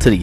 3,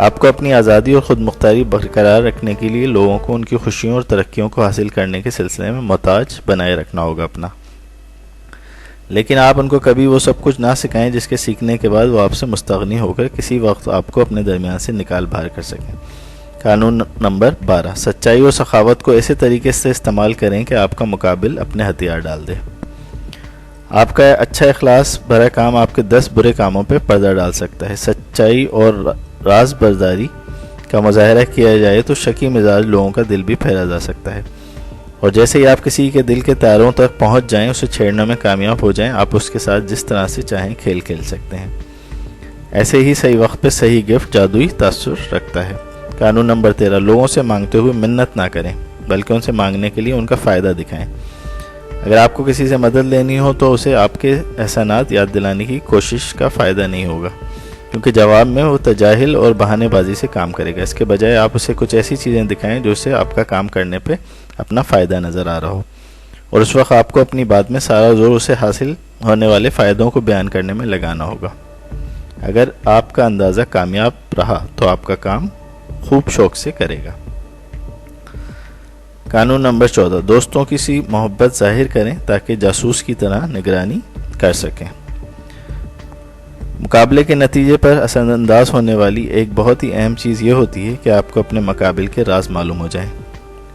آپ کو اپنی آزادی اور خود مختاری برقرار رکھنے کے لیے لوگوں کو ان کی خوشیوں اور ترقیوں کو حاصل کرنے کے سلسلے میں محتاج بنائے رکھنا ہوگا اپنا، لیکن آپ ان کو کبھی وہ سب کچھ نہ سکھائیں جس کے سیکھنے کے بعد وہ آپ سے مستغنی ہو کر کسی وقت آپ کو اپنے درمیان سے نکال باہر کر سکیں۔ قانون نمبر 12، سچائی اور سخاوت کو ایسے طریقے سے استعمال کریں کہ آپ کا مقابل اپنے ہتھیار ڈال دے۔ آپ کا اچھا اخلاص بھرا کام آپ کے 10 برے کاموں پہ پردہ ڈال سکتا ہے۔ سچائی اور راز برداری کا مظاہرہ کیا جائے تو شکی مزاج لوگوں کا دل بھی پھیرا جا سکتا ہے، اور جیسے ہی آپ کسی کے دل کے تاروں تک پہنچ جائیں، اسے چھیڑنے میں کامیاب ہو جائیں، آپ اس کے ساتھ جس طرح سے چاہیں کھیل کھیل سکتے ہیں۔ ایسے ہی صحیح وقت پہ صحیح گفٹ جادوئی تاثر رکھتا ہے۔ قانون نمبر 13، لوگوں سے مانگتے ہوئے منت نہ کریں، بلکہ ان سے مانگنے کے لیے ان کا فائدہ دکھائیں۔ اگر آپ کو کسی سے مدد لینی ہو تو اسے آپ کے احسانات یاد دلانے کی کوشش کا فائدہ نہیں ہوگا، کیونکہ جواب میں وہ تجاہل اور بہانے بازی سے کام کرے گا۔ اس کے بجائے آپ اسے کچھ ایسی چیزیں دکھائیں جو اسے آپ کا کام کرنے پہ اپنا فائدہ نظر آ رہا ہو، اور اس وقت آپ کو اپنی بات میں سارا زور اسے حاصل ہونے والے فائدوں کو بیان کرنے میں لگانا ہوگا۔ اگر آپ کا اندازہ کامیاب رہا تو آپ کا کام خوب شوق سے کرے گا۔ قانون نمبر 14، دوستوں کی سی محبت ظاہر کریں تاکہ جاسوس کی طرح نگرانی کر سکیں۔ مقابلے کے نتیجے پر اثر انداز ہونے والی ایک بہت ہی اہم چیز یہ ہوتی ہے کہ آپ کو اپنے مقابل کے راز معلوم ہو جائیں،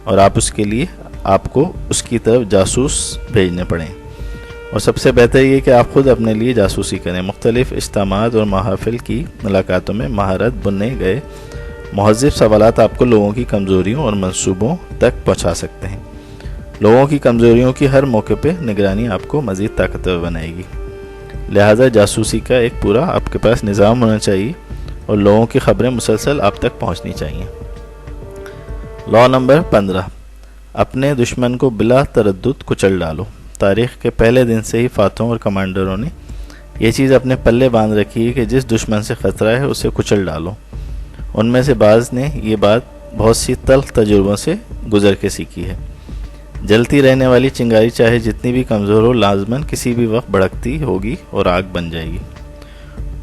اور اس کے لیے آپ کو اس کی طرف جاسوس بھیجنے پڑیں، اور سب سے بہتر یہ کہ آپ خود اپنے لیے جاسوسی کریں۔ مختلف اجتماعات اور محافل کی ملاقاتوں میں مہارت بننے گئے مہذب سوالات آپ کو لوگوں کی کمزوریوں اور منصوبوں تک پہنچا سکتے ہیں۔ لوگوں کی کمزوریوں کی ہر موقع پہ نگرانی آپ کو مزید طاقتور بنائے گی، لہذا جاسوسی کا ایک پورا آپ کے پاس نظام ہونا چاہیے، اور لوگوں کی خبریں مسلسل آپ تک پہنچنی چاہیے۔ لا نمبر 15، اپنے دشمن کو بلا تردد کچل ڈالو۔ تاریخ کے پہلے دن سے ہی فاتحوں اور کمانڈروں نے یہ چیز اپنے پلے باندھ رکھی ہے کہ جس دشمن سے خطرہ ہے اسے کچل ڈالو۔ ان میں سے بعض نے یہ بات بہت سی تلخ تجربوں سے گزر کے سیکھی ہے۔ جلتی رہنے والی چنگاری چاہے جتنی بھی کمزور ہو، لازماً کسی بھی وقت بھڑکتی ہوگی اور آگ بن جائے گی،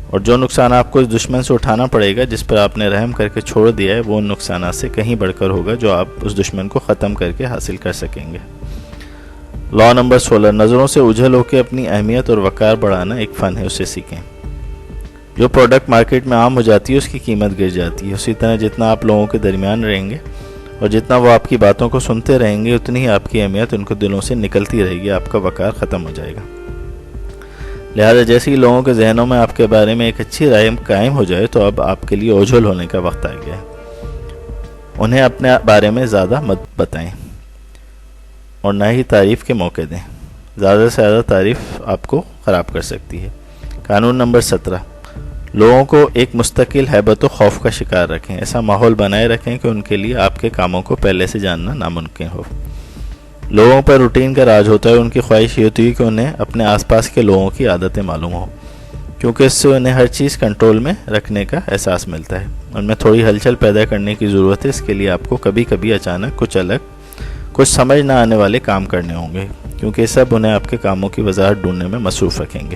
اور جو نقصان آپ کو اس دشمن سے اٹھانا پڑے گا جس پر آپ نے رحم کر کے چھوڑ دیا ہے، وہ ان نقصانات سے کہیں بڑھ کر ہوگا جو آپ اس دشمن کو ختم کر کے حاصل کر سکیں گے۔ لا نمبر 16، نظروں سے اجھل ہو کے اپنی اہمیت اور وقار بڑھانا ایک فن ہے، اسے سیکھیں۔ جو پروڈکٹ مارکیٹ میں عام ہو جاتی ہے اس کی قیمت گر جاتی ہے، اسی طرح جتنا آپ لوگوں کے درمیان رہیں گے اور جتنا وہ آپ کی باتوں کو سنتے رہیں گے، اتنی ہی آپ کی اہمیت ان کے دلوں سے نکلتی رہے گی، آپ کا وقار ختم ہو جائے گا۔ لہذا جیسے ہی لوگوں کے ذہنوں میں آپ کے بارے میں ایک اچھی رائے قائم ہو جائے تو اب آپ کے لیے اوجھل ہونے کا وقت آ گیا ہے۔ انہیں اپنے بارے میں زیادہ مت بتائیں اور نہ ہی تعریف کے موقع دیں، زیادہ سے زیادہ تعریف آپ کو خراب کر سکتی ہے۔ قانون نمبر 17، لوگوں کو ایک مستقل ہیبت و خوف کا شکار رکھیں، ایسا ماحول بنائے رکھیں کہ ان کے لیے آپ کے کاموں کو پہلے سے جاننا ناممکن ہو۔ لوگوں پر روٹین کا راج ہوتا ہے، ان کی خواہش یہ ہوتی ہے کہ انہیں اپنے آس پاس کے لوگوں کی عادتیں معلوم ہوں، کیونکہ اس سے انہیں ہر چیز کنٹرول میں رکھنے کا احساس ملتا ہے۔ ان میں تھوڑی ہلچل پیدا کرنے کی ضرورت ہے، اس کے لیے آپ کو کبھی کبھی اچانک کچھ سمجھ نہ آنے والے کام کرنے ہوں گے، کیونکہ یہ سب انہیں آپ کے کاموں کی وضاحت ڈھونڈنے میں مصروف رکھیں گے۔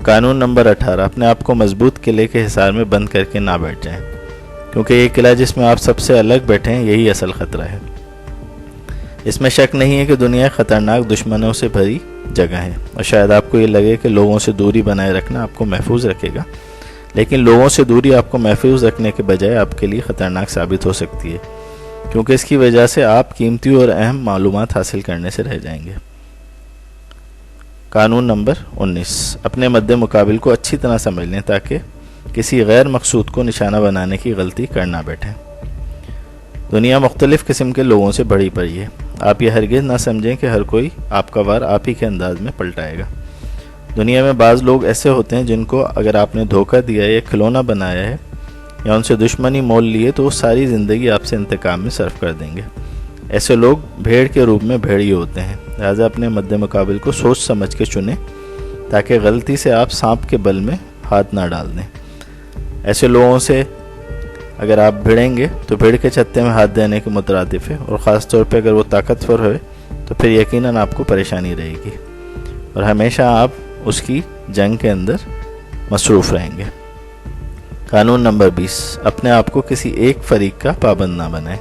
قانون نمبر 18، اپنے آپ کو مضبوط قلعے کے حصار میں بند کر کے نہ بیٹھ جائیں، کیونکہ یہ قلعہ جس میں آپ سب سے الگ بیٹھے ہیں یہی اصل خطرہ ہے۔ اس میں شک نہیں ہے کہ دنیا خطرناک دشمنوں سے بھری جگہ ہے، اور شاید آپ کو یہ لگے کہ لوگوں سے دوری بنائے رکھنا آپ کو محفوظ رکھے گا، لیکن لوگوں سے دوری آپ کو محفوظ رکھنے کے بجائے آپ کے لیے خطرناک ثابت ہو سکتی ہے، کیونکہ اس کی وجہ سے آپ قیمتی اور اہم معلومات حاصل کرنے سے رہ جائیں گے۔ قانون نمبر 19، اپنے مد مقابل کو اچھی طرح سمجھ لیں تاکہ کسی غیر مقصود کو نشانہ بنانے کی غلطی کر نہ بیٹھیں۔ دنیا مختلف قسم کے لوگوں سے بھری پڑی ہے، آپ یہ ہرگز نہ سمجھیں کہ ہر کوئی آپ کا وار آپ ہی کے انداز میں پلٹائے گا۔ دنیا میں بعض لوگ ایسے ہوتے ہیں جن کو اگر آپ نے دھوکہ دیا ہے یا کھلونا بنایا ہے یا ان سے دشمنی مول لیے تو وہ ساری زندگی آپ سے انتقام میں صرف کر دیں گے۔ ایسے لوگ بھیڑ کے روپ میں بھیڑیے ہوتے ہیں، لہٰذا اپنے مد مقابل کو سوچ سمجھ کے چنیں تاکہ غلطی سے آپ سانپ کے بل میں ہاتھ نہ ڈال دیں۔ ایسے لوگوں سے اگر آپ بھیڑیں گے تو بھیڑ کے چھتے میں ہاتھ دینے کے مترادف ہے، اور خاص طور پہ اگر وہ طاقتور ہوئے تو پھر یقیناً آپ کو پریشانی رہے گی اور ہمیشہ آپ اس کی جنگ کے اندر مصروف رہیں گے۔ قانون نمبر 20، اپنے آپ کو کسی ایک فریق کا پابند نہ بنائیں۔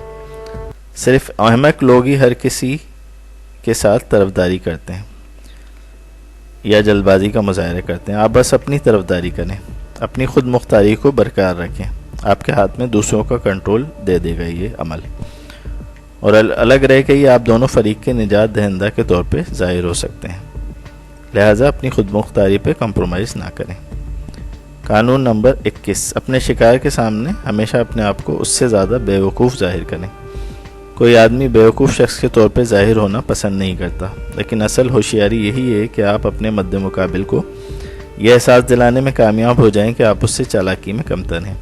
صرف احمق لوگ ہی ہر کسی کے ساتھ طرفداری کرتے ہیں یا جلد بازی کا مظاہرہ کرتے ہیں۔ آپ بس اپنی طرفداری کریں، اپنی خود مختاری کو برقرار رکھیں۔ آپ کے ہاتھ میں دوسروں کا کنٹرول دے دے گا یہ عمل، اور الگ رہ کے ہی آپ دونوں فریق کے نجات دہندہ کے طور پہ ظاہر ہو سکتے ہیں۔ لہٰذا اپنی خود مختاری پہ کمپرومائز نہ کریں۔ قانون نمبر 21، اپنے شکار کے سامنے ہمیشہ اپنے آپ کو اس سے زیادہ بے وقوف ظاہر کریں۔ کوئی آدمی بے وقوف شخص کے طور پہ ظاہر ہونا پسند نہیں کرتا، لیکن اصل ہوشیاری یہی ہے کہ آپ اپنے مد مقابل کو یہ احساس دلانے میں کامیاب ہو جائیں کہ آپ اس سے چالاکی میں کمتر ہیں،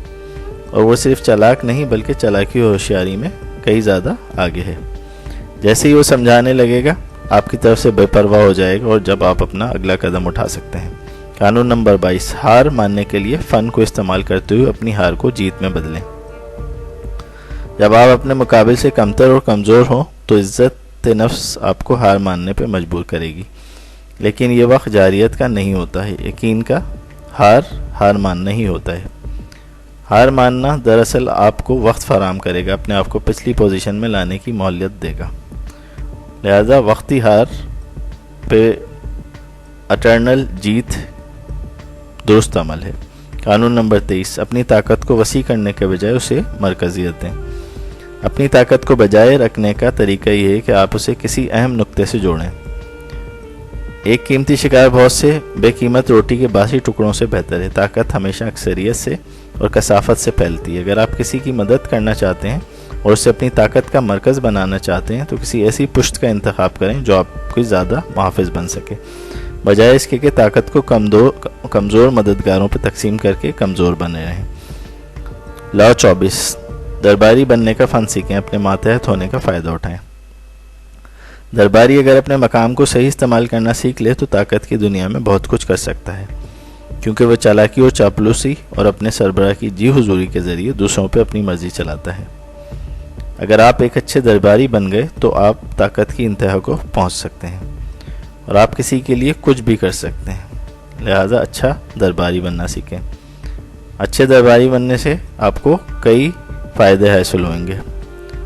اور وہ صرف چالاک نہیں بلکہ چالاکی اور ہوشیاری میں کئی زیادہ آگے ہے۔ جیسے ہی وہ سمجھانے لگے گا، آپ کی طرف سے بے پرواہ ہو جائے گا، اور جب آپ اپنا اگلا قدم اٹھا سکتے ہیں۔ قانون نمبر 22، ہار ماننے کے لیے فن کو استعمال کرتے ہوئے اپنی ہار کو جیت میں بدلیں۔ جب آپ اپنے مقابل سے کمتر اور کمزور ہوں تو عزت نفس آپ کو ہار ماننے پہ مجبور کرے گی، لیکن یہ وقت جاریت کا نہیں ہوتا ہے، یقین کا ہار ماننا ہی ہوتا ہے۔ ہار ماننا دراصل آپ کو وقت فراہم کرے گا، اپنے آپ کو پچھلی پوزیشن میں لانے کی مہلت دے گا۔ لہذا وقتی ہار پہ اٹرنل جیت درست عمل ہے۔ قانون نمبر 23، اپنی طاقت کو وسیع کرنے کے بجائے اسے مرکزیت دیں۔ اپنی طاقت کو بجائے رکھنے کا طریقہ یہ ہے کہ آپ اسے کسی اہم نقطے سے جوڑیں۔ ایک قیمتی شکار بہت سے بے قیمت روٹی کے باسی ٹکڑوں سے بہتر ہے۔ طاقت ہمیشہ اکثریت سے اور کثافت سے پھیلتی ہے۔ اگر آپ کسی کی مدد کرنا چاہتے ہیں اور اسے اپنی طاقت کا مرکز بنانا چاہتے ہیں تو کسی ایسی پشت کا انتخاب کریں جو آپ کو زیادہ محافظ بن سکے، بجائے اس کے کہ طاقت کو کمزور مددگاروں پہ تقسیم کر کے کمزور بنے رہیں۔ لا 24، درباری بننے کا فن سیکھیں، اپنے ماتحت ہونے کا فائدہ اٹھائیں۔ درباری اگر اپنے مقام کو صحیح استعمال کرنا سیکھ لے تو طاقت کی دنیا میں بہت کچھ کر سکتا ہے، کیونکہ وہ چالاکی اور چاپلوسی اور اپنے سربراہ کی جی حضوری کے ذریعے دوسروں پہ اپنی مرضی چلاتا ہے۔ اگر آپ ایک اچھے درباری بن گئے تو آپ طاقت کی انتہا کو پہنچ سکتے ہیں، اور آپ کسی کے لیے کچھ بھی کر سکتے ہیں۔ لہٰذا اچھا درباری بننا سیکھیں۔ اچھے درباری بننے سے آپ کو کئی فائدے حاصل ہوئیں گے،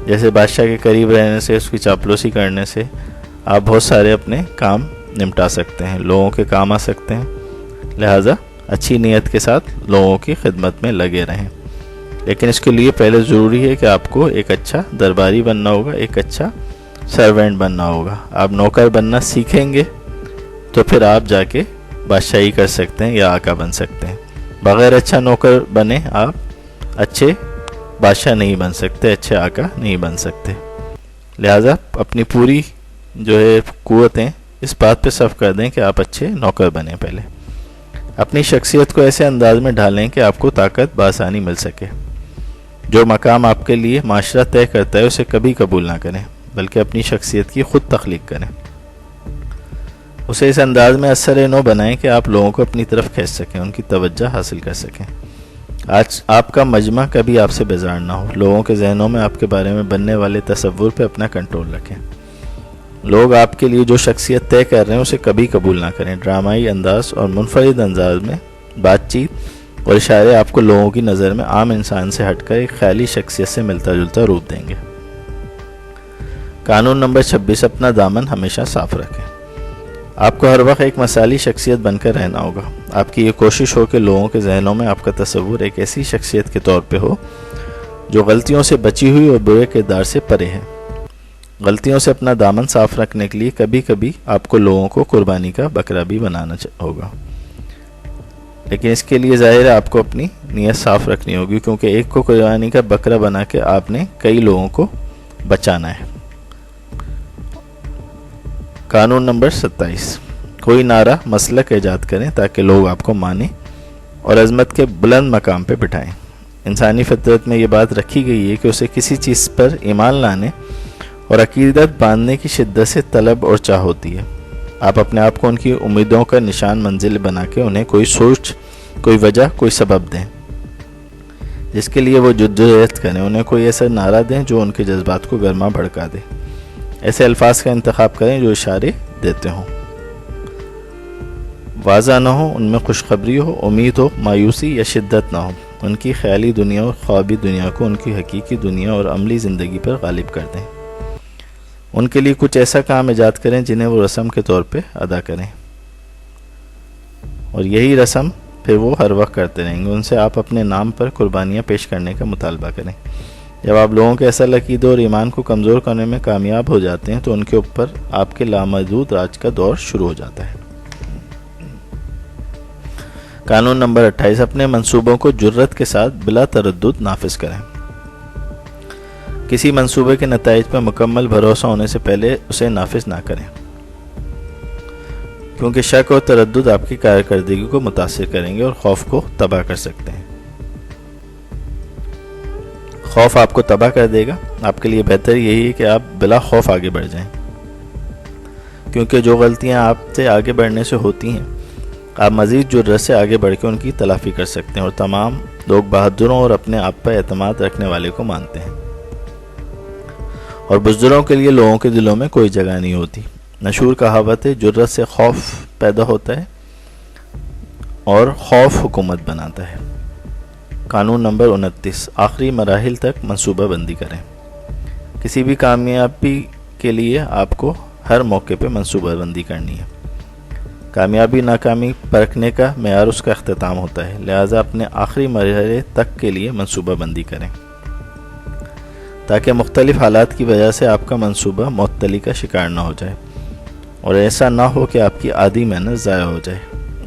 جیسے بادشاہ کے قریب رہنے سے، اس کی چاپلوسی کرنے سے آپ بہت سارے اپنے کام نمٹا سکتے ہیں، لوگوں کے کام آ سکتے ہیں۔ لہٰذا اچھی نیت کے ساتھ لوگوں کی خدمت میں لگے رہیں، لیکن اس کے لیے پہلے ضروری ہے کہ آپ کو ایک اچھا درباری بننا ہوگا، ایک اچھا سرونٹ بننا ہوگا۔ آپ نوکر بننا سیکھیں گے تو پھر آپ جا کے بادشاہی کر سکتے ہیں یا آقا بن سکتے ہیں۔ بغیر اچھا نوکر بنے آپ اچھے بادشاہ نہیں بن سکتے، اچھے آقا نہیں بن سکتے۔ لہٰذا اپنی پوری جو ہے قوتیں اس بات پہ صرف کر دیں کہ آپ اچھے نوکر بنیں۔ پہلے اپنی شخصیت کو ایسے انداز میں ڈھالیں کہ آپ کو طاقت بآسانی مل سکے۔ جو مقام آپ کے لیے معاشرہ طے کرتا ہے اسے کبھی قبول نہ کریں، بلکہ اپنی شخصیت کی خود تخلیق کریں۔ اسے اس انداز میں اثر نو بنائیں کہ آپ لوگوں کو اپنی طرف کھینچ سکیں، ان کی توجہ حاصل کر سکیں۔ آج آپ کا مجمع کبھی آپ سے بیزار نہ ہو۔ لوگوں کے ذہنوں میں آپ کے بارے میں بننے والے تصور پہ اپنا کنٹرول رکھیں۔ لوگ آپ کے لیے جو شخصیت طے کر رہے ہیں اسے کبھی قبول نہ کریں۔ ڈرامائی انداز اور منفرد انداز میں بات چیت اور اشارے آپ کو لوگوں کی نظر میں عام انسان سے ہٹ کر ایک خیالی شخصیت سے ملتا جلتا روپ دیں گے۔ قانون نمبر 26، اپنا دامن ہمیشہ صاف رکھیں۔ آپ کو ہر وقت ایک مثالی شخصیت بن کر رہنا ہوگا۔ آپ کی یہ کوشش ہو کہ لوگوں کے ذہنوں میں آپ کا تصور ایک ایسی شخصیت کے طور پہ ہو جو غلطیوں سے بچی ہوئی اور برے کردار سے پرے ہے۔ غلطیوں سے اپنا دامن صاف رکھنے کے لیے کبھی کبھی آپ کو لوگوں کو قربانی کا بکرا بھی بنانا ہوگا، لیکن اس کے لیے ظاہر ہے آپ کو اپنی نیت صاف رکھنی ہوگی، کیونکہ ایک کو قربانی کا بکرا بنا کے آپ نے کئی لوگوں کو بچانا ہے۔ قانون نمبر 27، کوئی نعرہ مسلک ایجاد کریں تاکہ لوگ آپ کو مانیں اور عظمت کے بلند مقام پہ بٹھائیں۔ انسانی فطرت میں یہ بات رکھی گئی ہے کہ اسے کسی چیز پر ایمان لانے اور عقیدت باندھنے کی شدت سے طلب اور چاہ ہوتی ہے۔ آپ اپنے آپ کو ان کی امیدوں کا نشان منزل بنا کے انہیں کوئی سوچ، کوئی وجہ، کوئی سبب دیں جس کے لیے وہ جدوجہد کریں۔ انہیں کوئی ایسا نعرہ دیں جو ان کے جذبات کو گرما بھڑکا دے۔ ایسے الفاظ کا انتخاب کریں جو اشارے دیتے ہوں، واضح نہ ہو، ان میں خوشخبری ہو، امید ہو، مایوسی یا شدت نہ ہو۔ ان کی خیالی دنیا اور خوابی دنیا کو ان کی حقیقی دنیا اور عملی زندگی پر غالب کر دیں۔ ان کے لیے کچھ ایسا کام ایجاد کریں جنہیں وہ رسم کے طور پہ ادا کریں، اور یہی رسم پھر وہ ہر وقت کرتے رہیں گے۔ ان سے آپ اپنے نام پر قربانیاں پیش کرنے کا مطالبہ کریں۔ جب آپ لوگوں کے اصل عقیدے اور ایمان کو کمزور کرنے میں کامیاب ہو جاتے ہیں تو ان کے اوپر آپ کے لامحدود راج کا دور شروع ہو جاتا ہے۔ قانون نمبر 28، اپنے منصوبوں کو جرت کے ساتھ بلا تردد نافذ کریں۔ کسی منصوبے کے نتائج پر مکمل بھروسہ ہونے سے پہلے اسے نافذ نہ کریں، کیونکہ شک اور تردد آپ کی کارکردگی کو متاثر کریں گے اور خوف کو تباہ کر سکتے ہیں۔ خوف آپ کو تباہ کر دے گا۔ آپ کے لیے بہتر یہی ہے کہ آپ بلا خوف آگے بڑھ جائیں، کیونکہ جو غلطیاں آپ سے آگے بڑھنے سے ہوتی ہیں آپ مزید جرأت سے آگے بڑھ کے ان کی تلافی کر سکتے ہیں، اور تمام لوگ بہادروں اور اپنے آپ پر اعتماد رکھنے والے کو مانتے ہیں، اور بزدلوں کے لیے لوگوں کے دلوں میں کوئی جگہ نہیں ہوتی۔ مشہور کہاوت ہے، جرأت سے خوف پیدا ہوتا ہے اور خوف حکومت بناتا ہے۔ قانون نمبر 29، آخری مراحل تک منصوبہ بندی کریں۔ کسی بھی کامیابی کے لیے آپ کو ہر موقع پہ منصوبہ بندی کرنی ہے۔ کامیابی ناکامی پرکھنے کا معیار اس کا اختتام ہوتا ہے، لہٰذا اپنے آخری مرحلے تک کے لیے منصوبہ بندی کریں، تاکہ مختلف حالات کی وجہ سے آپ کا منصوبہ معطلی کا شکار نہ ہو جائے، اور ایسا نہ ہو کہ آپ کی آدھی محنت ضائع ہو جائے،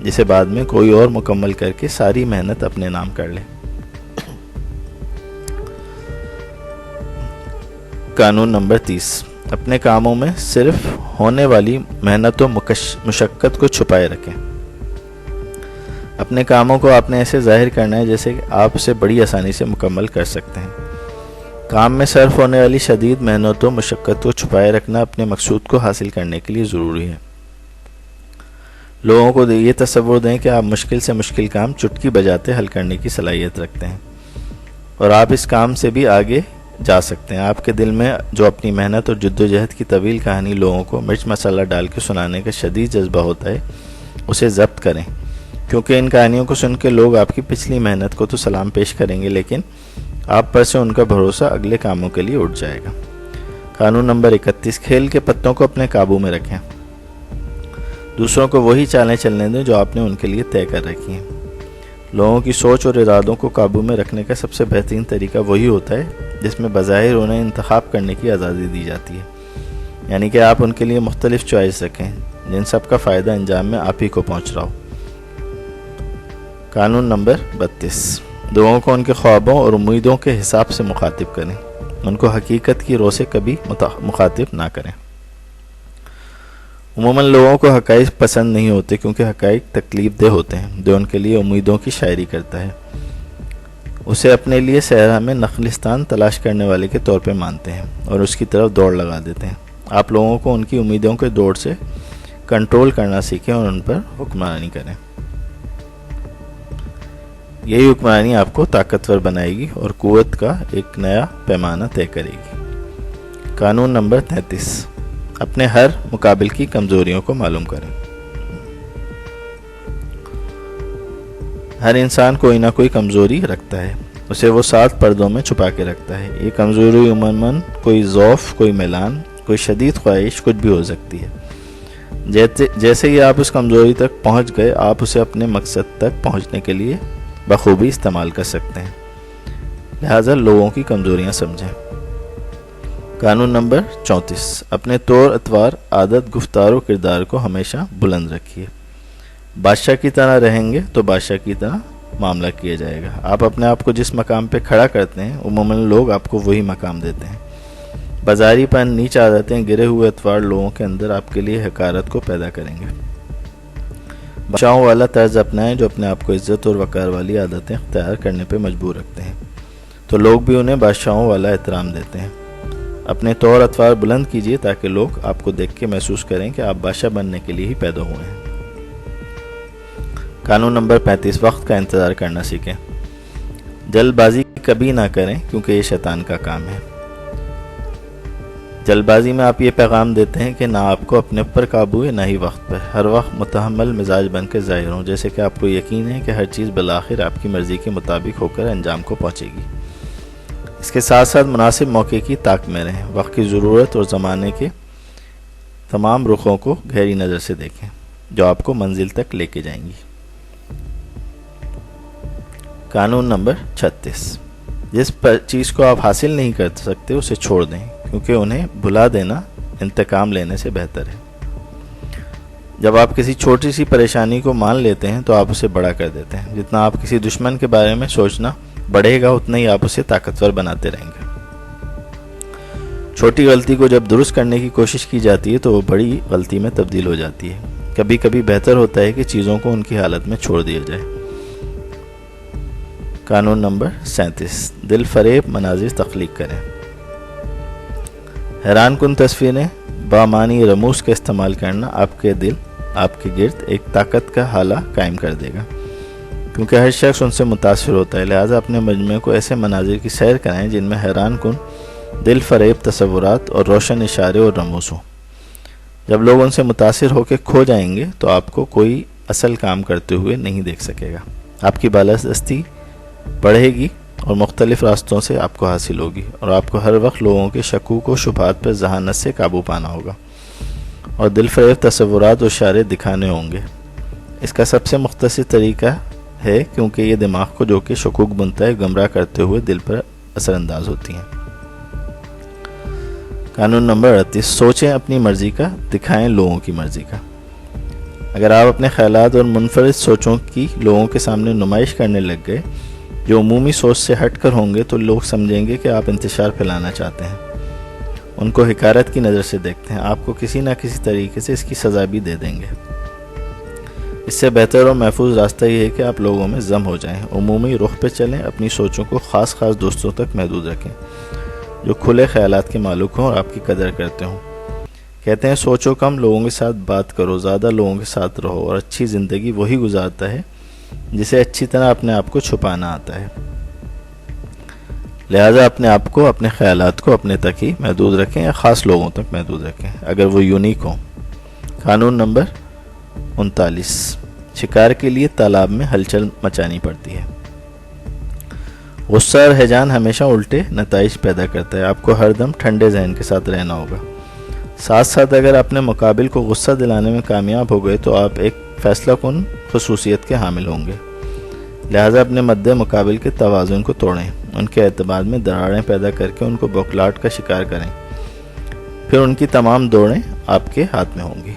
جسے بعد میں کوئی اور مکمل کر کے ساری محنت اپنے نام کر لے۔ قانون نمبر 30، اپنے کاموں میں صرف ہونے والی محنت و مشقت کو چھپائے رکھیں۔ اپنے کاموں کو آپ نے ایسے ظاہر کرنا ہے جیسے کہ آپ اسے بڑی آسانی سے مکمل کر سکتے ہیں۔ کام میں صرف ہونے والی شدید محنت و مشقت کو چھپائے رکھنا اپنے مقصود کو حاصل کرنے کے لیے ضروری ہے۔ لوگوں کو یہ تصور دیں کہ آپ مشکل سے مشکل کام چٹکی بجاتے حل کرنے کی صلاحیت رکھتے ہیں، اور آپ اس کام سے بھی آگے جا سکتے ہیں۔ آپ کے دل میں جو اپنی محنت اور جدوجہد کی طویل کہانی لوگوں کو مرچ مسالہ ڈال کے سنانے کا شدید جذبہ ہوتا ہے، اسے ضبط کریں، کیونکہ ان کہانیوں کو سن کے لوگ آپ کی پچھلی محنت کو تو سلام پیش کریں گے، لیکن آپ پر سے ان کا بھروسہ اگلے کاموں کے لیے اٹھ جائے گا۔ قانون نمبر 31، کھیل کے پتوں کو اپنے قابو میں رکھیں۔ دوسروں کو وہی چالیں چلنے دیں جو آپ نے ان کے لیے طے کر رکھی ہیں۔ لوگوں کی سوچ اور ارادوں کو قابو میں رکھنے کا سب سے بہترین طریقہ وہی ہوتا ہے جس میں بظاہر انہیں انتخاب کرنے کی آزادی دی جاتی ہے، یعنی کہ آپ ان کے لیے مختلف چوائس رکھیں جن سب کا فائدہ انجام میں آپ ہی کو پہنچ رہا ہو۔ قانون نمبر 32، لوگوں کو ان کے خوابوں اور امیدوں کے حساب سے مخاطب کریں، ان کو حقیقت کی رو سے کبھی مخاطب نہ کریں۔ عموماً لوگوں کو حقائق پسند نہیں ہوتے، کیونکہ حقائق تکلیف دہ ہوتے ہیں۔ جو ان کے لیے امیدوں کی شاعری کرتا ہے اسے اپنے لیے صحرا میں نخلستان تلاش کرنے والے کے طور پہ مانتے ہیں اور اس کی طرف دوڑ لگا دیتے ہیں۔ آپ لوگوں کو ان کی امیدوں کے دوڑ سے کنٹرول کرنا سیکھیں اور ان پر حکمرانی کریں۔ یہی حکمرانی آپ کو طاقتور بنائے گی اور قوت کا ایک نیا پیمانہ طے کرے گی۔ قانون نمبر 33، اپنے ہر مقابل کی کمزوریوں کو معلوم کریں۔ ہر انسان کوئی نہ کوئی کمزوری رکھتا ہے، اسے وہ 7 پردوں میں چھپا کے رکھتا ہے۔ یہ کمزوری عموماً کوئی ضعف، کوئی میلان، کوئی شدید خواہش، کچھ بھی ہو سکتی ہے۔ جیسے ہی آپ اس کمزوری تک پہنچ گئے، آپ اسے اپنے مقصد تک پہنچنے کے لیے بخوبی استعمال کر سکتے ہیں، لہٰذا لوگوں کی کمزوریاں سمجھیں۔ قانون نمبر 34، اپنے طور اتوار، عادت، گفتار و کردار کو ہمیشہ بلند رکھیے۔ بادشاہ کی طرح رہیں گے تو بادشاہ کی طرح معاملہ کیا جائے گا۔ آپ اپنے آپ کو جس مقام پہ کھڑا کرتے ہیں عموماً لوگ آپ کو وہی مقام دیتے ہیں۔ بازاری پن، نیچ عادتیں، گرے ہوئے اتوار لوگوں کے اندر آپ کے لیے حقارت کو پیدا کریں گے۔ بادشاہوں والا طرز اپنائیں جو اپنے آپ کو عزت اور وقار والی عادتیں اختیار کرنے پہ مجبور رکھتے ہیں، تو لوگ بھی انہیں بادشاہوں والا احترام دیتے ہیں۔ اپنے طور اتوار بلند کیجیے تاکہ لوگ آپ کو دیکھ کے محسوس کریں کہ آپ بادشاہ بننے کے لیے ہی پیدا ہوئے ہیں۔ قانون نمبر 35، وقت کا انتظار کرنا سیکھیں۔ جلد بازی کبھی نہ کریں کیونکہ یہ شیطان کا کام ہے۔ جلد بازی میں آپ یہ پیغام دیتے ہیں کہ نہ آپ کو اپنے اوپر قابو ہے نہ ہی وقت پر، ہر وقت متحمل مزاج بن کے ظاہر ہوں، جیسے کہ آپ کو یقین ہے کہ ہر چیز بالآخر آپ کی مرضی کے مطابق ہو کر انجام کو پہنچے گی۔ اس کے ساتھ ساتھ مناسب موقع کی طاق میں رہیں، وقت کی ضرورت اور زمانے کے تمام رخوں کو گہری نظر سے دیکھیں جو آپ کو منزل تک لے کے جائیں گی۔ قانون نمبر 36، جس چیز کو آپ حاصل نہیں کر سکتے اسے چھوڑ دیں، کیونکہ انہیں بھلا دینا انتقام لینے سے بہتر ہے۔ جب آپ کسی چھوٹی سی پریشانی کو مان لیتے ہیں تو آپ اسے بڑا کر دیتے ہیں۔ جتنا آپ کسی دشمن کے بارے میں سوچنا بڑھے گا اتنا ہی آپ اسے طاقتور بناتے رہیں گے۔ چھوٹی غلطی کو جب درست کرنے کی کوشش کی جاتی ہے تو وہ بڑی غلطی میں تبدیل ہو جاتی ہے۔ کبھی کبھی بہتر ہوتا ہے کہ چیزوں کو ان کی حالت میں چھوڑ دیا جائے۔ قانون نمبر 37، دل فریب مناظر تخلیق کریں۔ حیران کن تصویریں بامعنی رموز کا استعمال کرنا آپ کے دل آپ کے گرد ایک طاقت کا حالہ قائم کر دے گا، کیونکہ ہر شخص ان سے متاثر ہوتا ہے۔ لہٰذا اپنے مجموعے کو ایسے مناظر کی سیر کرائیں جن میں حیران کن دل فریب تصورات اور روشن اشارے اور رموز ہوں۔ جب لوگ ان سے متاثر ہو کے کھو جائیں گے تو آپ کو کوئی اصل کام کرتے ہوئے نہیں دیکھ سکے گا۔ آپ کی بالادستی بڑھے گی اور مختلف راستوں سے آپ کو حاصل ہوگی، اور آپ کو ہر وقت لوگوں کے شکوک و شبہات پر ذہانت سے قابو پانا ہوگا اور دل فریب تصورات اور اشارے دکھانے ہوں گے۔ اس کا سب سے مختصر طریقہ ہے، کیونکہ یہ دماغ کو جو کہ شکوک بنتا ہے گمراہ کرتے ہوئے دل پر اثر انداز ہوتی ہیں۔ قانون نمبر 38، سوچیں اپنی مرضی کا، دکھائیں لوگوں کی مرضی کا۔ اگر آپ اپنے خیالات اور منفرد سوچوں کی لوگوں کے سامنے نمائش کرنے لگ گئے جو عمومی سوچ سے ہٹ کر ہوں گے تو لوگ سمجھیں گے کہ آپ انتشار پھیلانا چاہتے ہیں، ان کو حقارت کی نظر سے دیکھتے ہیں، آپ کو کسی نہ کسی طریقے سے اس کی سزا بھی دے دیں گے۔ اس سے بہتر اور محفوظ راستہ یہ ہے کہ آپ لوگوں میں ضم ہو جائیں، عمومی رخ پہ چلیں، اپنی سوچوں کو خاص دوستوں تک محدود رکھیں جو کھلے خیالات کے مالک ہوں اور آپ کی قدر کرتے ہوں۔ کہتے ہیں سوچو کم، لوگوں کے ساتھ بات کرو، زیادہ لوگوں کے ساتھ رہو، اور اچھی زندگی وہی گزارتا ہے جسے اچھی طرح اپنے آپ کو چھپانا آتا ہے۔ لہذا اپنے آپ کو، اپنے خیالات کو اپنے تک ہی محدود رکھیں یا خاص لوگوں تک محدود رکھیں اگر وہ یونیک ہوں۔ قانون نمبر 39، شکار کے لیے تالاب میں ہلچل مچانی پڑتی ہے۔ غصہ اور ہیجان ہمیشہ الٹے نتائج پیدا کرتا ہے۔ آپ کو ہر دم ٹھنڈے ذہن کے ساتھ رہنا ہوگا۔ ساتھ ساتھ اگر اپنے مقابل کو غصہ دلانے میں کامیاب ہو گئے تو آپ ایک فیصلہ کن خصوصیت کے حامل ہوں گے۔ لہٰذا اپنے مد مقابل کے توازن کو توڑیں، ان کے اعتماد میں دراڑیں پیدا کر کے ان کو بوکھلاہٹ کا شکار کریں، پھر ان کی تمام دوڑیں آپ کے ہاتھ میں ہوں گی۔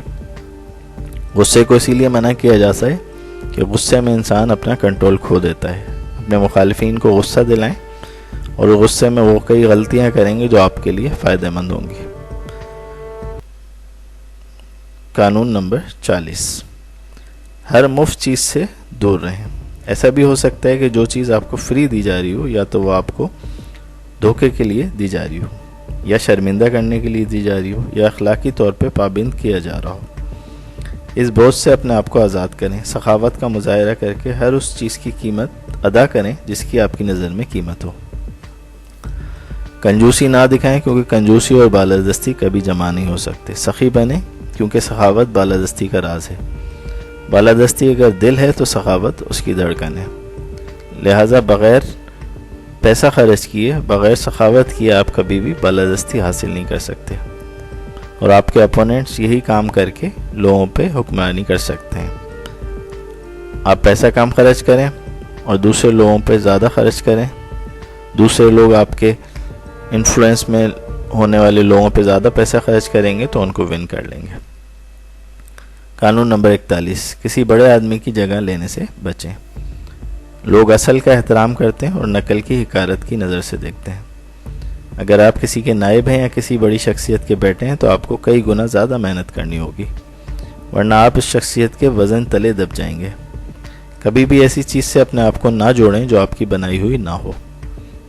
غصے کو اسی لیے منع کیا جاتا ہے کہ غصے میں انسان اپنا کنٹرول کھو دیتا ہے۔ اپنے مخالفین کو غصہ دلائیں اور غصے میں وہ کئی غلطیاں کریں گے جو آپ کے لیے فائدہ مند ہوں گی۔ قانون نمبر 40، ہر مفت چیز سے دور رہیں۔ ایسا بھی ہو سکتا ہے کہ جو چیز آپ کو فری دی جا رہی ہو یا تو وہ آپ کو دھوکے کے لیے دی جا رہی ہو، یا شرمندہ کرنے کے لیے دی جا رہی ہو، یا اخلاقی طور پہ پابند کیا جا رہا ہو۔ اس بوجھ سے اپنے آپ کو آزاد کریں، سخاوت کا مظاہرہ کر کے ہر اس چیز کی قیمت ادا کریں جس کی آپ کی نظر میں قیمت ہو۔ کنجوسی نہ دکھائیں، کیونکہ کنجوسی اور بالادستی کبھی جمع نہیں ہو سکتے۔ سخی بنیں، کیونکہ سخاوت بالادستی کا راز ہے۔ بالادستی اگر دل ہے تو سخاوت اس کی دھڑکن ہے۔ لہٰذا بغیر پیسہ خرچ کیے، بغیر سخاوت کیے آپ کبھی بھی بالادستی حاصل نہیں کر سکتے، اور آپ کے اپوننٹس یہی کام کر کے لوگوں پہ حکمرانی کر سکتے ہیں۔ آپ پیسہ کم خرچ کریں اور دوسرے لوگوں پہ زیادہ خرچ کریں، دوسرے لوگ آپ کے انفلوئنس میں ہونے والے لوگوں پہ زیادہ پیسہ خرچ کریں گے تو ان کو ون کر لیں گے۔ قانون نمبر 41، کسی بڑے آدمی کی جگہ لینے سے بچیں۔ لوگ اصل کا احترام کرتے ہیں اور نقل کی حقارت کی نظر سے دیکھتے ہیں۔ اگر آپ کسی کے نائب ہیں یا کسی بڑی شخصیت کے بیٹے ہیں تو آپ کو کئی گنا زیادہ محنت کرنی ہوگی، ورنہ آپ اس شخصیت کے وزن تلے دب جائیں گے۔ کبھی بھی ایسی چیز سے اپنے آپ کو نہ جوڑیں جو آپ کی بنائی ہوئی نہ ہو۔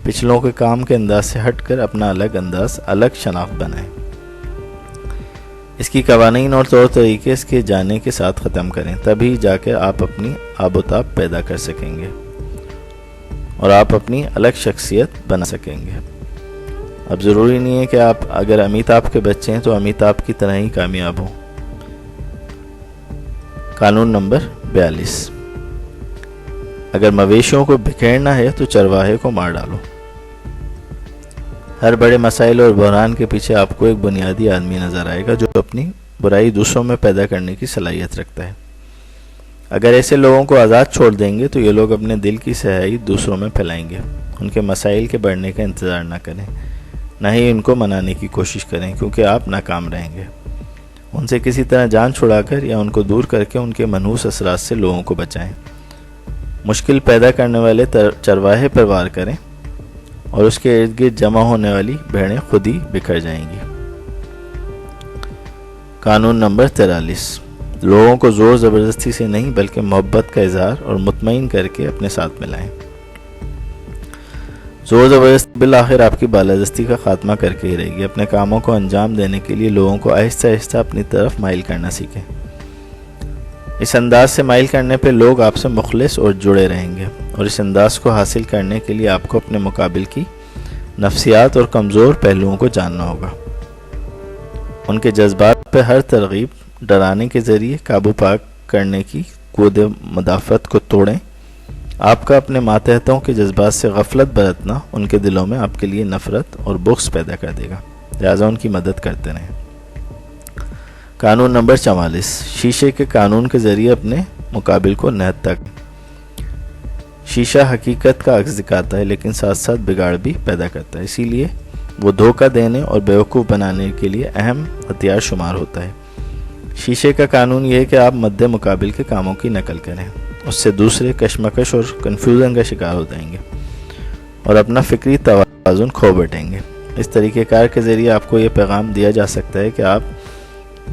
پچھلوں کے کام کے انداز سے ہٹ کر اپنا الگ انداز، الگ شناخت بنائیں۔ اس کی قوانین اور طور طریقے اس کے جانے کے ساتھ ختم کریں، تبھی جا کر آپ اپنی آب و تاب پیدا کر سکیں گے اور آپ اپنی الگ شخصیت بنا سکیں گے۔ اب ضروری نہیں ہے کہ آپ اگر امیتابھ کے بچے ہیں تو امیتابھ کی طرح ہی کامیاب ہوں۔ قانون نمبر 42، اگر مویشیوں کو بکھیرنا ہے تو چرواہے کو مار ڈالو۔ ہر بڑے مسائل اور بحران کے پیچھے آپ کو ایک بنیادی آدمی نظر آئے گا جو اپنی برائی دوسروں میں پیدا کرنے کی صلاحیت رکھتا ہے۔ اگر ایسے لوگوں کو آزاد چھوڑ دیں گے تو یہ لوگ اپنے دل کی سیاہی دوسروں میں پھیلائیں گے۔ ان کے مسائل کے بڑھنے کا انتظار نہ کریں، نہ ہی ان کو منانے کی کوشش کریں، کیونکہ آپ ناکام رہیں گے۔ ان سے کسی طرح جان چھڑا کر یا ان کو دور کر کے ان کے منحوس اثرات سے لوگوں کو بچائیں۔ مشکل پیدا کرنے والے چرواہے پر وار کریں اور اس کے ارد گرد جمع ہونے والی بھیڑیں خود ہی بکھر جائیں گی۔ قانون نمبر 43، لوگوں کو زور زبردستی سے نہیں بلکہ محبت کا اظہار اور مطمئن کر کے اپنے ساتھ ملائیں۔ زور زبردستی بالآخر آپ کی بالادستی کا خاتمہ کر کے ہی رہے گی۔ اپنے کاموں کو انجام دینے کے لیے لوگوں کو آہستہ آہستہ اپنی طرف مائل کرنا سیکھیں۔ اس انداز سے مائل کرنے پہ لوگ آپ سے مخلص اور جڑے رہیں گے، اور اس انداز کو حاصل کرنے کے لیے آپ کو اپنے مقابل کی نفسیات اور کمزور پہلوؤں کو جاننا ہوگا۔ ان کے جذبات پہ ہر ترغیب ڈرانے کے ذریعے قابو پا کرنے کی قوت مدافعت کو توڑیں۔ آپ کا اپنے ماتحتوں کے جذبات سے غفلت برتنا ان کے دلوں میں آپ کے لیے نفرت اور بغض پیدا کر دے گا، لہٰذا ان کی مدد کرتے رہیں۔ قانون نمبر 44، شیشے کے قانون کے ذریعے اپنے مقابل کو نہت تک۔ شیشہ حقیقت کا عکس دکھاتا ہے لیکن ساتھ ساتھ بگاڑ بھی پیدا کرتا ہے، اسی لیے وہ دھوکہ دینے اور بیوقوف بنانے کے لیے اہم ہتھیار شمار ہوتا ہے۔ شیشے کا قانون یہ ہے کہ آپ مد مقابل کے کاموں کی نقل کریں، اس سے دوسرے کشمکش اور کنفیوژن کا شکار ہو جائیں گے اور اپنا فکری توازن کھو بیٹھیں گے۔ اس طریقہ کار کے ذریعے آپ کو یہ پیغام دیا جا سکتا ہے کہ آپ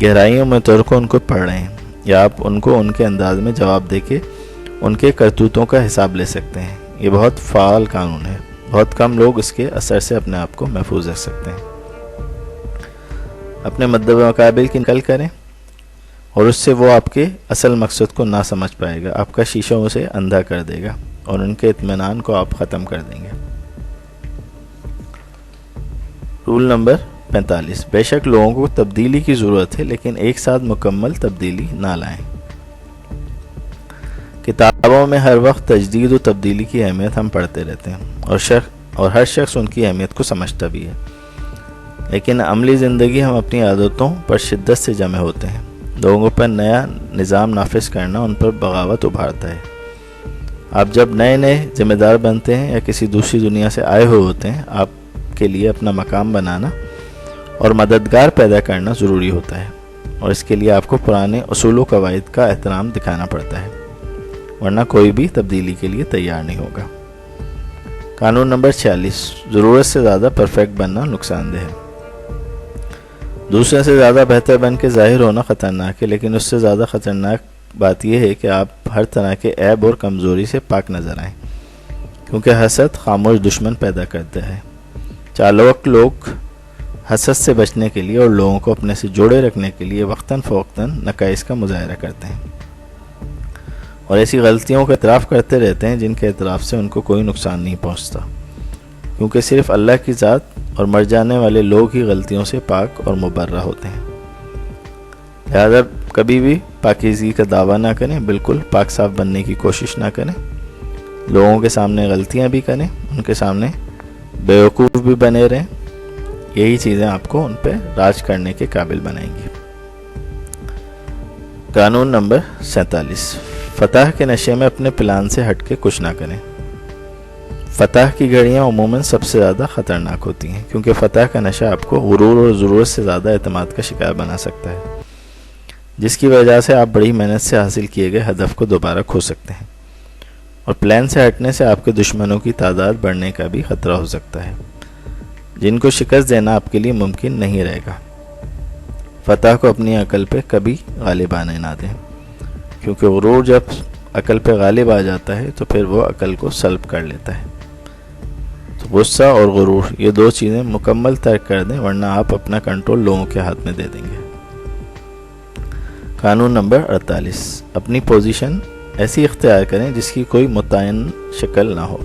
گہرائیوں میں اتر کو ان کو پڑھ رہے ہیں، یا آپ ان کو ان کے انداز میں جواب دے کے ان کے کرتوتوں کا حساب لے سکتے ہیں۔ یہ بہت فعال قانون ہے، بہت کم لوگ اس کے اثر سے اپنے آپ کو محفوظ رکھ سکتے ہیں۔ اپنے مد مقابل کی نقل کریں اور اس سے وہ آپ کے اصل مقصد کو نہ سمجھ پائے گا، آپ کا شیشہ اسے اندھا کر دے گا اور ان کے اطمینان کو آپ ختم کر دیں گے۔ رول نمبر 45، بے شک لوگوں کو تبدیلی کی ضرورت ہے لیکن ایک ساتھ مکمل تبدیلی نہ لائیں۔ کتابوں میں ہر وقت تجدید و تبدیلی کی اہمیت ہم پڑھتے رہتے ہیں اور ہر شخص ان کی اہمیت کو سمجھتا بھی ہے، لیکن عملی زندگی ہم اپنی عادتوں پر شدت سے جمع ہوتے ہیں۔ لوگوں پر نیا نظام نافذ کرنا ان پر بغاوت ابھارتا ہے۔ آپ جب نئے ذمہ دار بنتے ہیں یا کسی دوسری دنیا سے آئے ہوئے ہوتے ہیں، آپ کے لیے اپنا مقام بنانا اور مددگار پیدا کرنا ضروری ہوتا ہے، اور اس کے لیے آپ کو پرانے اصول و قواعد کا احترام دکھانا پڑتا ہے، ورنہ کوئی بھی تبدیلی کے لیے تیار نہیں ہوگا۔ قانون نمبر 46، ضرورت سے زیادہ پرفیکٹ بننا نقصان دہ ہے۔ دوسرے سے زیادہ بہتر بن کے ظاہر ہونا خطرناک ہے، لیکن اس سے زیادہ خطرناک بات یہ ہے کہ آپ ہر طرح کے عیب اور کمزوری سے پاک نظر آئیں، کیونکہ حسد خاموش دشمن پیدا کرتا ہے۔ چالاک لوگ حسد سے بچنے کے لیے اور لوگوں کو اپنے سے جوڑے رکھنے کے لیے وقتاً فوقتاً نقائص کا مظاہرہ کرتے ہیں اور ایسی غلطیوں کا اعتراف کرتے رہتے ہیں جن کے اعتراف سے ان کو کوئی نقصان نہیں پہنچتا، کیونکہ صرف اللہ کی ذات اور مر جانے والے لوگ ہی غلطیوں سے پاک اور مبرہ ہوتے ہیں۔ لہذا کبھی بھی پاکیزگی کا دعویٰ نہ کریں، بالکل پاک صاف بننے کی کوشش نہ کریں۔ لوگوں کے سامنے غلطیاں بھی کریں، ان کے سامنے بیوقوف بھی بنے رہیں، یہی چیزیں آپ کو ان پہ راج کرنے کے قابل بنائیں گی۔ قانون نمبر 47، فتح کے نشے میں اپنے پلان سے ہٹ کے کچھ نہ کریں۔ فتح کی گھڑیاں عموماً سب سے زیادہ خطرناک ہوتی ہیں، کیونکہ فتح کا نشہ آپ کو غرور اور ضرورت سے زیادہ اعتماد کا شکار بنا سکتا ہے، جس کی وجہ سے آپ بڑی محنت سے حاصل کیے گئے ہدف کو دوبارہ کھو سکتے ہیں، اور پلان سے ہٹنے سے آپ کے دشمنوں کی تعداد بڑھنے کا بھی خطرہ ہو سکتا ہے، جن کو شکست دینا آپ کے لیے ممکن نہیں رہے گا۔ فتح کو اپنی عقل پہ کبھی غالب آنے نہ دیں، کیونکہ غرور جب عقل پہ غالب آ جاتا ہے تو پھر وہ عقل کو سلب کر لیتا ہے۔ تو غصہ اور غرور یہ دو چیزیں مکمل ترک کر دیں، ورنہ آپ اپنا کنٹرول لوگوں کے ہاتھ میں دے دیں گے۔ قانون نمبر 48، اپنی پوزیشن ایسی اختیار کریں جس کی کوئی متعین شکل نہ ہو۔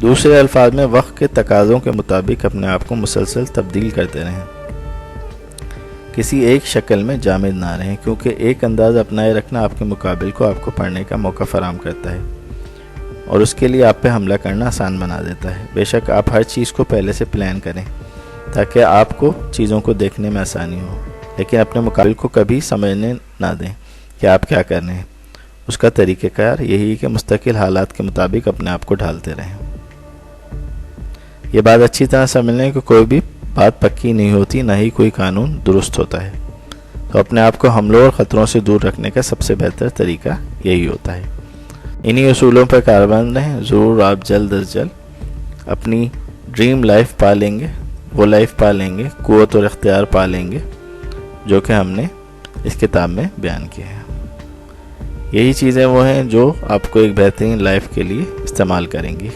دوسرے الفاظ میں وقت کے تقاضوں کے مطابق اپنے آپ کو مسلسل تبدیل کرتے رہیں، کسی ایک شکل میں جامد نہ رہیں، کیونکہ ایک انداز اپنائے رکھنا آپ کے مقابل کو آپ کو پڑھنے کا موقع فراہم کرتا ہے اور اس کے لیے آپ پہ حملہ کرنا آسان بنا دیتا ہے۔ بے شک آپ ہر چیز کو پہلے سے پلان کریں تاکہ آپ کو چیزوں کو دیکھنے میں آسانی ہو، لیکن اپنے مقابل کو کبھی سمجھنے نہ دیں کہ آپ کیا کر رہے ہیں۔ اس کا طریقہ کار یہی ہے کہ مستقل حالات کے مطابق اپنے آپ کو ڈھالتے رہیں۔ یہ بات اچھی طرح سمجھ لیں کہ کوئی بھی بات پکی نہیں ہوتی، نہ ہی کوئی قانون درست ہوتا ہے، تو اپنے آپ کو حملوں اور خطروں سے دور رکھنے کا سب سے بہتر طریقہ یہی ہوتا ہے۔ انہی اصولوں پر کاربند رہیں، ضرور آپ جلد از جلد اپنی ڈریم لائف پا لیں گے، وہ لائف پا لیں گے، قوت اور اختیار پا لیں گے جو کہ ہم نے اس کتاب میں بیان کیا ہے۔ یہی چیزیں وہ ہیں جو آپ کو ایک بہترین لائف کے لیے استعمال کریں گی۔